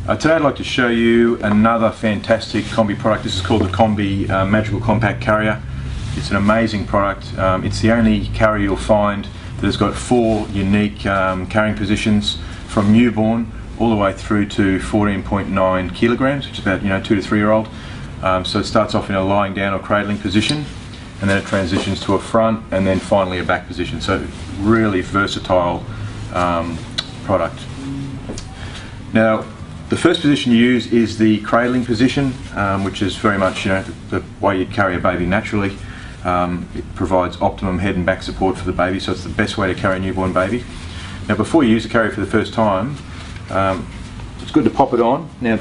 Today I'd like to show you another fantastic Combi product. This is called the Combi Magical Compact Carrier. It's an amazing product. It's the only carrier you'll find that has got 4 unique carrying positions from newborn all the way through to 14.9 kilograms, which is about 2 to 3 year old. So it starts off in a lying down or cradling position, and then it transitions to a front and then finally a back position. So really versatile product. Now, the first position you use is the cradling position, which is very much the way you'd carry a baby naturally. It provides optimum head and back support for the baby, so it's the best way to carry a newborn baby. Now, before you use the carrier for the first time, it's good to pop it on. Now,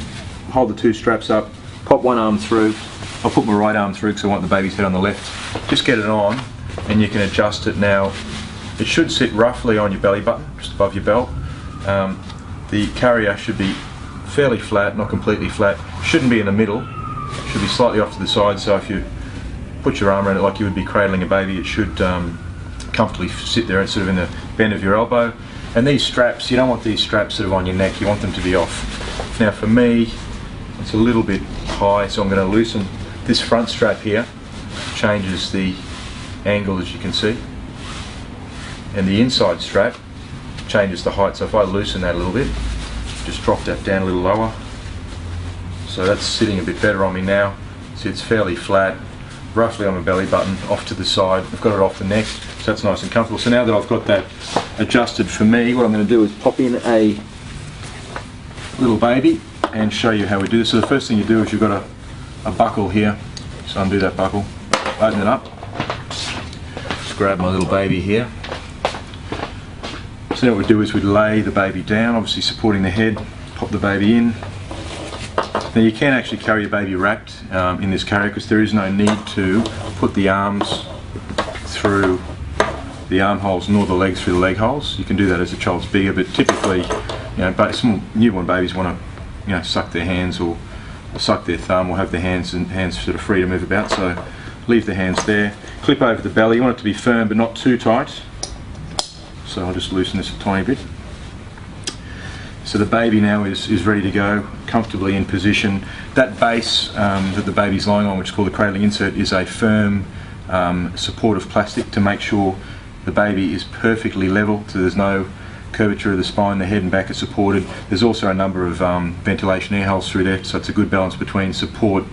hold the 2 straps up, pop one arm through. I'll put my right arm through because I want the baby's head on the left. Just get it on and you can adjust it. Now, it should sit roughly on your belly button, just above your belt. The carrier should be fairly flat, not completely flat. Shouldn't be in the middle, should be slightly off to the side, so if you put your arm around it like you would be cradling a baby, it should comfortably sit there sort of in the bend of your elbow. And these straps, you don't want these straps sort of on your neck, you want them to be off. Now for me, it's a little bit high, so I'm going to loosen this front strap here. Changes the angle, as you can see. And the inside strap changes the height, so if I loosen that a little bit, just drop that down a little lower. So that's sitting a bit better on me now. See, it's fairly flat, roughly on my belly button, off to the side. I've got it off the neck, so that's nice and comfortable. So now that I've got that adjusted for me, what I'm going to do is pop in a little baby and show you how we do this. So the first thing you do is you've got a buckle here. So undo that buckle, open it up. Just grab my little baby here. So what we do is we lay the baby down, obviously supporting the head, pop the baby in. Now you can actually carry your baby wrapped in this carrier because there is no need to put the arms through the armholes nor the legs through the leg holes. You can do that as the child's bigger, but typically, small newborn babies want to, suck their hands or suck their thumb or have their hands sort of free to move about. So leave the hands there. Clip over the belly. You want it to be firm but not too tight. So I'll just loosen this a tiny bit. So the baby now is ready to go, comfortably in position. That base that the baby's lying on, which is called the cradling insert, is a firm supportive plastic to make sure the baby is perfectly level, so there's no curvature of the spine, the head and back are supported. There's also a number of ventilation air holes through there, so it's a good balance between support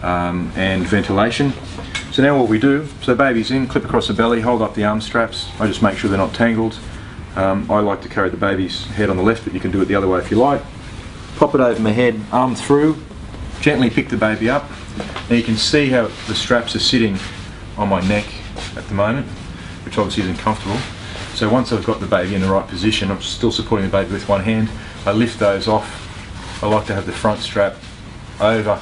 and ventilation. So now what we do, so the baby's in, clip across the belly, hold up the arm straps. I just make sure they're not tangled. I like to carry the baby's head on the left, but you can do it the other way if you like. Pop it over my head, arm through, gently pick the baby up. Now you can see how the straps are sitting on my neck at the moment, which obviously isn't comfortable. So once I've got the baby in the right position, I'm still supporting the baby with one hand, I lift those off. I like to have the front strap over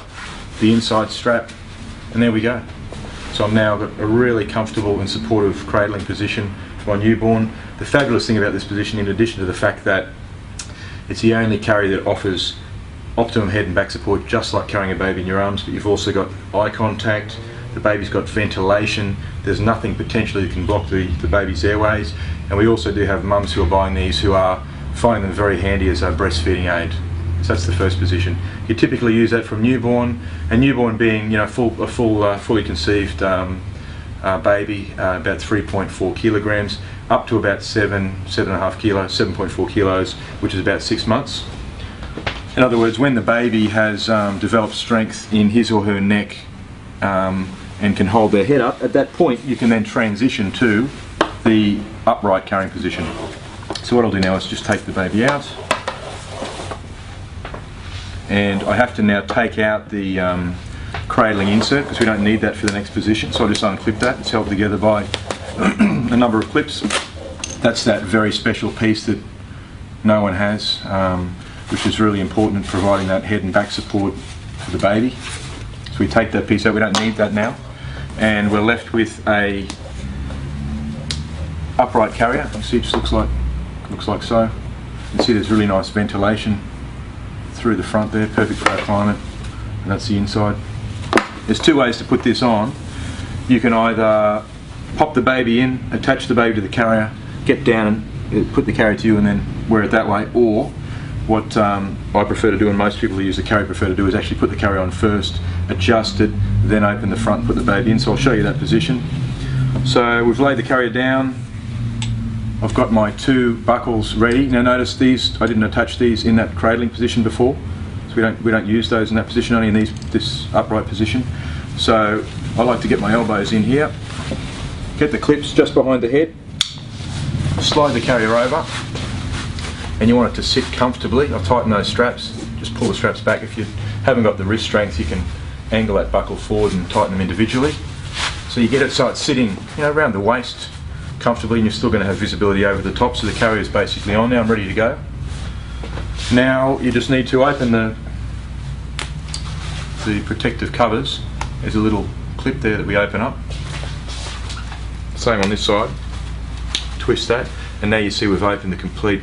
the inside strap, and there we go. So I've now got a really comfortable and supportive cradling position for my newborn. The fabulous thing about this position, in addition to the fact that it's the only carrier that offers optimum head and back support, just like carrying a baby in your arms, but you've also got eye contact, the baby's got ventilation, there's nothing potentially that can block the baby's airways, and we also do have mums who are buying these who are finding them very handy as a breastfeeding aid. So that's the first position. You typically use that from newborn, and newborn being a fully conceived baby, about 3.4 kilograms, up to about 7.5 kilos, 7.4 kilos, which is about 6 months. In other words, when the baby has developed strength in his or her neck and can hold their head up, at that point you can then transition to the upright carrying position. So what I'll do now is just take the baby out. And I have to now take out the cradling insert because we don't need that for the next position, so I'll just unclip that. It's held together by a number of clips. That's that very special piece that no one has, which is really important in providing that head and back support for the baby. So we take that piece out, we don't need that now, and we're left with a upright carrier. You see it just looks like so. You can see there's really nice ventilation through the front there, perfect for our climate, and that's the inside. There's 2 ways to put this on. You can either pop the baby in, attach the baby to the carrier, get down and put the carrier to you and then wear it that way, or what I prefer to do, and most people who use the carry prefer to do, is actually put the carry on first, adjust it, then open the front and put the baby in. So I'll show you that position. So we've laid the carrier down. I've got my 2 buckles ready. Now notice these, I didn't attach these in that cradling position before, so we don't use those in that position, only in this upright position. So I like to get my elbows in here, get the clips just behind the head, slide the carrier over, and you want it to sit comfortably. I'll tighten those straps, just pull the straps back. If you haven't got the wrist strength, you can angle that buckle forward and tighten them individually. So you get it so it's sitting, around the waist comfortably, and you're still going to have visibility over the top. So the carrier is basically on now. I'm ready to go. Now you just need to open the protective covers. There's a little clip there that we open up. Same on this side. Twist that, and now you see we've opened the complete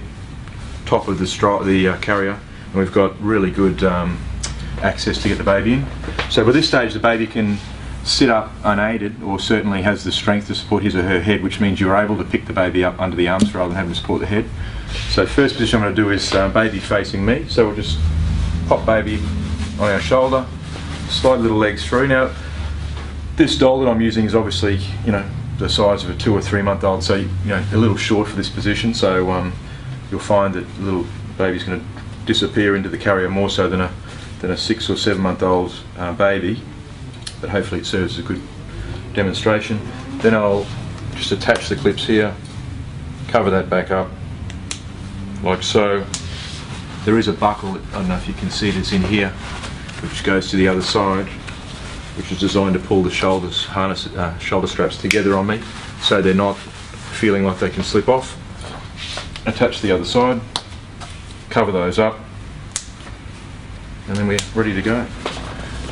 top of the carrier, and we've got really good access to get the baby in. So by this stage the baby can sit up unaided, or certainly has the strength to support his or her head, which means you're able to pick the baby up under the arms rather than having to support the head. So first position I'm going to do is baby facing me. So we'll just pop baby on our shoulder, slide little legs through. Now this doll that I'm using is obviously the size of a 2 or 3 month old, so a little short for this position. So you'll find that the little baby's going to disappear into the carrier more so than a 6 or 7 month old baby. But hopefully it serves as a good demonstration. Then I'll just attach the clips here, cover that back up like so. There is a buckle, I don't know if you can see this in here, which goes to the other side, which is designed to pull the shoulder straps together on me so they're not feeling like they can slip off. Attach the other side, cover those up, and then we're ready to go.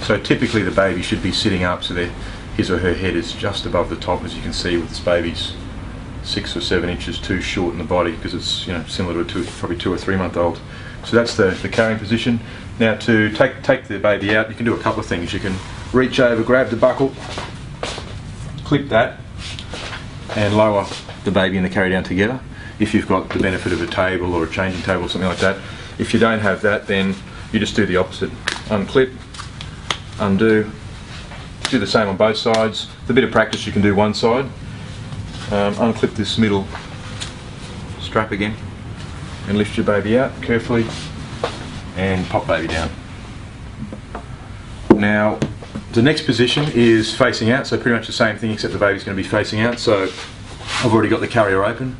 So typically the baby should be sitting up so that his or her head is just above the top, as you can see with this baby's 6 or 7 inches too short in the body, because it's similar to probably 2 or 3 month old. So that's the carrying position. Now to take the baby out, you can do a couple of things. You can reach over, grab the buckle, clip that, and lower the baby and the carrier down together, if you've got the benefit of a table or a changing table or something like that. If you don't have that, then you just do the opposite. Unclip, undo, do the same on both sides. With a bit of practice you can do one side. Unclip this middle strap again and lift your baby out carefully and pop baby down. Now the next position is facing out, so pretty much the same thing except the baby's going to be facing out. So I've already got the carrier open.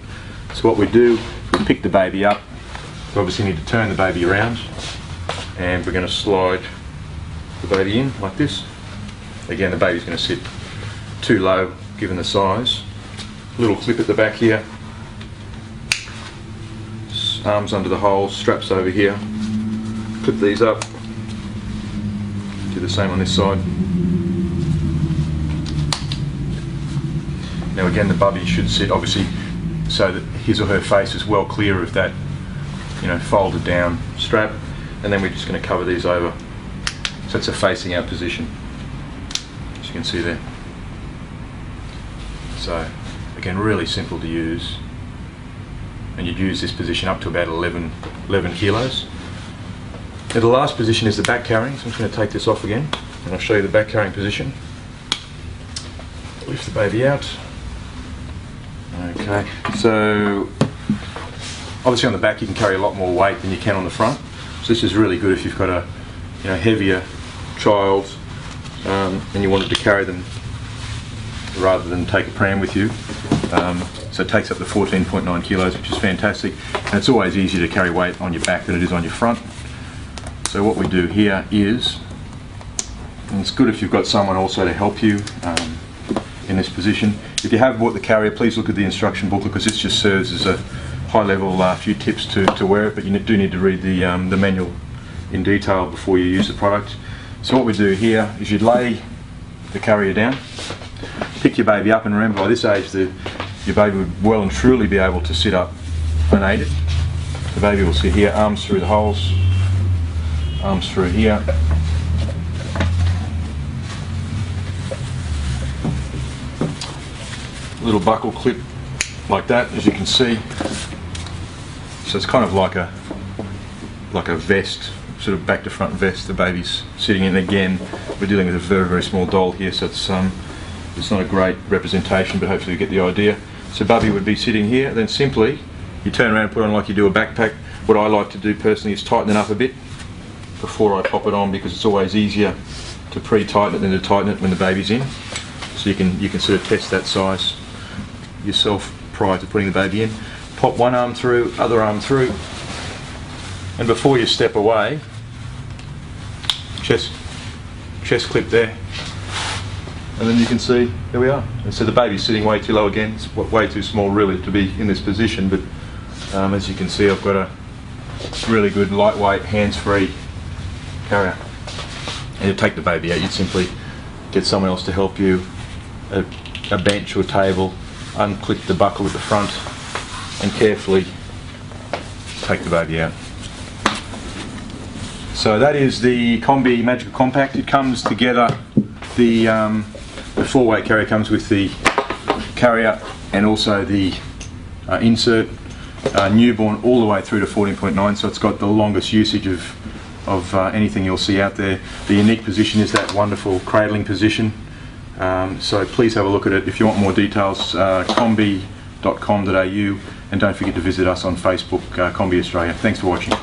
So what we do, we pick the baby up. We obviously need to turn the baby around, and we're going to slide the baby in like this. Again, the baby's going to sit too low given the size. Little clip at the back here, arms under the holes, straps over here. Clip these up, do the same on this side. Now again, the bubby should sit obviously so that his or her face is well clear of that folded down strap, and then we're just going to cover these over. So it's a facing out position, as you can see there. So again, really simple to use, and you'd use this position up to about 11 kilos. Now the last position is the back carrying, so I'm just going to take this off again and I'll show you the back carrying position. Lift the baby out. Okay, so obviously on the back you can carry a lot more weight than you can on the front, so this is really good if you've got a heavier child and you wanted to carry them rather than take a pram with you. So it takes up to 14.9 kilos, which is fantastic, and it's always easier to carry weight on your back than it is on your front. So what we do here is, and it's good if you've got someone also to help you in this position. If you have bought the carrier, please look at the instruction booklet, because this just serves as a high-level few tips to wear it, but you do need to read the manual in detail before you use the product. So what we do here is you lay the carrier down, pick your baby up, and remember by this age your baby would well and truly be able to sit up unaided. The baby will sit here, arms through the holes, arms through here. Little buckle clip like that, as you can see. So it's kind of like the like a vest, sort of back to front vest the baby's sitting in. Again, we're dealing with a very, very small doll here, so it's not a great representation, but hopefully you get the idea. So Bubby would be sitting here, then simply you turn around and put on like you do a backpack. What I like to do personally is tighten it up a bit before I pop it on, because it's always easier to pre-tighten it than to tighten it when the baby's in. So you can sort of test that size yourself prior to putting the baby in. Pop one arm through, other arm through, and before you step away, chest clip there, and then you can see, there we are. And so the baby's sitting way too low again. It's way too small really to be in this position, but as you can see, I've got a really good lightweight hands-free carrier. And to take the baby out, you'd simply get someone else to help you, a bench or table, unclip the buckle at the front and carefully take the baby out. So that is the Combi Magical Compact. It comes together, the 4-weight carrier comes with the carrier and also the insert, newborn all the way through to 14.9, so it's got the longest usage of anything you'll see out there. The unique position is that wonderful cradling position. So please have a look at it. If you want more details, combi.com.au, and don't forget to visit us on Facebook, Combi Australia. Thanks for watching.